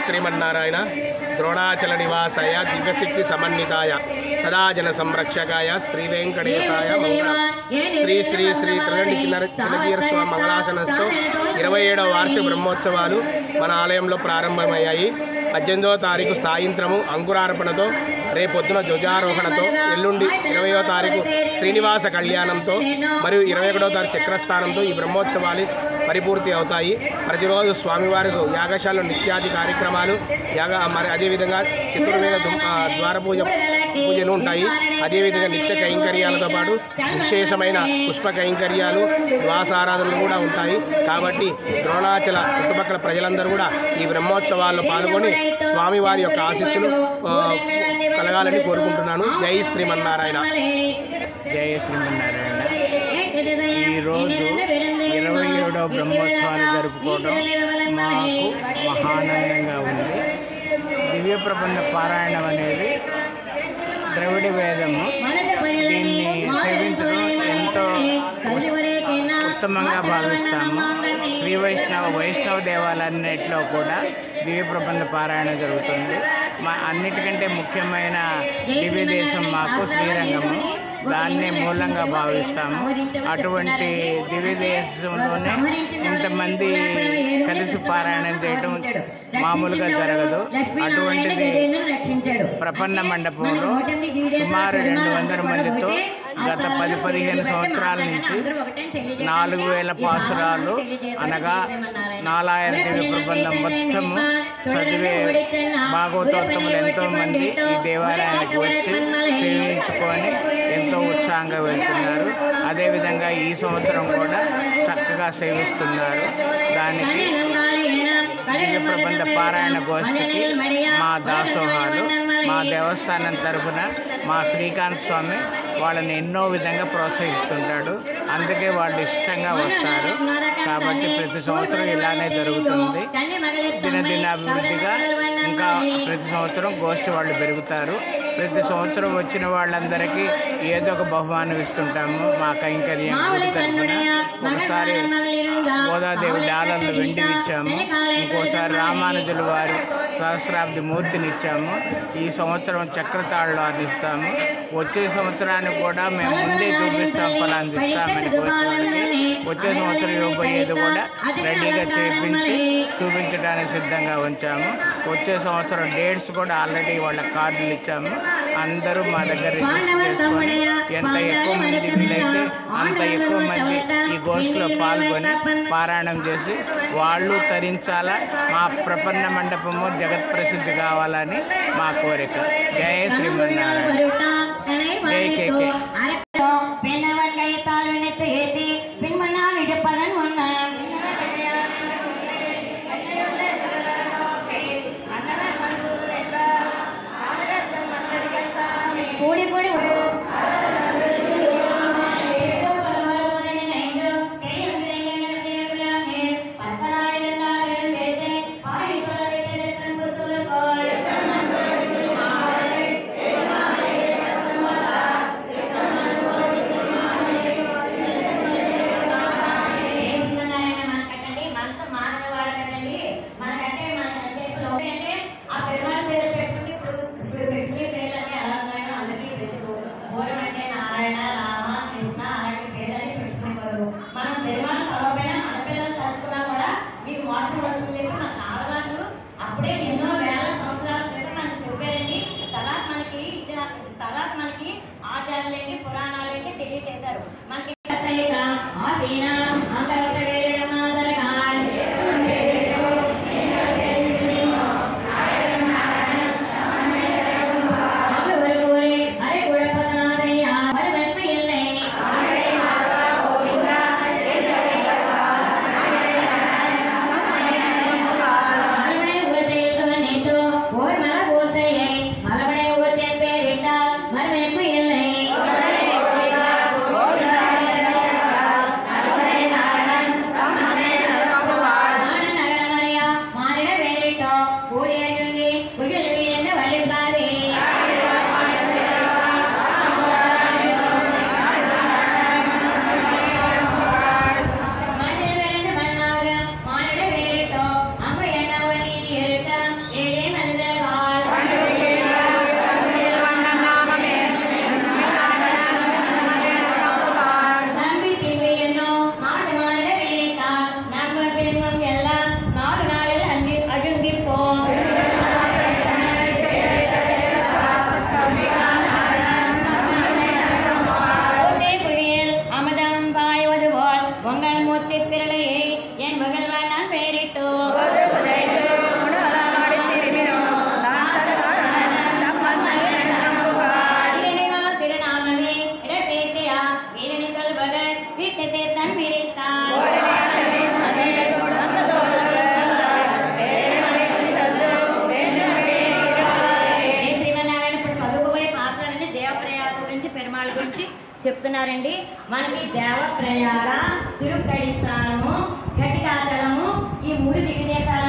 श्रीमन्नारायण द्रोणाचल निवासाय दिव्यशक्ति समन्विताय सदा जन संरक्षकाय श्री वेंकटेशाय मंगल श्री श्री श्री त्रिगंडी चिनगीर स्वामी मंगलाशनस्తో 27వ వార్షిక బ్రహ్మోత్సవాలు మన ఆలయంలో ప్రారంభమయ్యాయి. 18వ తారీఖు సాయంత్రము అంకురార్పణతో, రేపొద్దున ధ్వజారోహణతో, ఎల్లుండి 20వ తారీఖు శ్రీనివాస కళ్యాణంతో మరియు 21వ తారీఖు చక్రస్థానంతో ఈ బ్రహ్మోత్సవాలు పరిపూర్తి అవుతాయి. ప్రతిరోజు స్వామివారికి యాగశాలలో నిత్యాది కార్యక్రమాలు మరి అదేవిధంగా చతుర్వేద ద్వార పూజలు ఉంటాయి. అదేవిధంగా నిత్య కైంకర్యాలతో పాటు విశేషమైన పుష్ప కైంకర్యాలు, ద్వాసారాధనలు కూడా ఉంటాయి. కాబట్టి ద్రోణాచల చుట్టుపక్కల ప్రజలందరూ కూడా ఈ బ్రహ్మోత్సవాల్లో పాల్గొని స్వామివారి యొక్క ఆశీస్సులు కలగాలని కోరుకుంటున్నాను. జై శ్రీమన్నారాయణ. జై శ్రీమన్నారాయణ. ఈరోజు 27వ బ్రహ్మోత్సవాలు జరుపుకోవడం మాకు మహానందంగా ఉంది. దివ్య ప్రబంధ పారాయణం అనేది ద్రవిడ వేదము. దీన్ని సేవించడం ఎంతో ఉత్తమంగా భావిస్తాము. శ్రీ వైష్ణవ దేవాలన్నింటిలో కూడా దివ్య ప్రబంధ పారాయణ జరుగుతుంది. అన్నిటికంటే ముఖ్యమైన దివ్య దేశం మాకు శ్రీరంగము. దాన్నే మూలంగా భావిస్తాము. అటువంటి దివ్య దేశంలోనే ఇంతమంది కలిసి పారాయణం చేయటం మామూలుగా జరగదు. అటువంటిది ప్రపన్న మండపంలో సుమారు 200 మందితో గత 10-15 సంవత్సరాల నుంచి 4000 పాసురాలు అనగా 4000 దివ్య ప్రబంధం మొత్తము చదివే భాగవతోత్తములు ఎంతోమంది ఈ దేవాలయానికి వచ్చి సేవించుకొని ఎంతో ఉత్సాహంగా వెళ్తున్నారు. అదేవిధంగా ఈ సంవత్సరం కూడా చక్కగా సేవిస్తున్నారు. దానికి దివ్య ప్రబంధ పారాయణ గోష్ఠికి మా దాసోహాలు, మా దేవస్థానం తరఫున మా శ్రీకాంత్ స్వామి వాళ్ళని ఎన్నో విధంగా ప్రోత్సహిస్తుంటాడు. అందుకే వాళ్ళు ఇష్టంగా వస్తారు. కాబట్టి ప్రతి సంవత్సరం ఇలానే జరుగుతుంది. దినదినాభివృద్ధిగా ఇంకా ప్రతి సంవత్సరం గోష్ఠి వాళ్ళు పెరుగుతారు. ప్రతి సంవత్సరం వచ్చిన వాళ్ళందరికీ ఏదో ఒక బహుమానం ఇస్తుంటాము మా కైంకర్యం తరఫున. ఒకసారి గోదాదేవి డాలర్లు వెండి ఇచ్చాము, ఇంకోసారి రామానుజుల వారు సహస్రాబ్ది మూర్తిని ఇచ్చాము. ఈ సంవత్సరం చక్రతాళ్ళు అందిస్తాము. వచ్చే సంవత్సరానికి కూడా మేము ముందే చూపిస్తాం, ఫలాన్ని ఇస్తామని కోరుకోవడానికి. వచ్చే సంవత్సరం ఇవ్వబోయేది కూడా రెడీగా చేయించి చూపించడానికి సిద్ధంగా ఉంచాము. వచ్చే సంవత్సరం డేట్స్ కూడా ఆల్రెడీ వాళ్ళ కార్డులు ఇచ్చాము. అందరూ మా దగ్గర రిజిస్టర్ చేసుకొని ఎంత ఎక్కువ మంది వీలైతే అంత ఎక్కువ మంది ఈ గోష్ఠిలో పాల్గొని పారాయణం చేసి వాళ్ళు తరించాలా, మా ప్రపన్న మండపము జగత్ ప్రసిద్ధి కావాలని మా కోరిక. జయ శ్రీమన్నారాయణ. జై కేకే. చెప్తున్నారండి. మనకి దేవప్రయాగ, తిరుక్కడిస్థానము, ఘటికాచలము, ఈ 3 దివ్య దేశాలు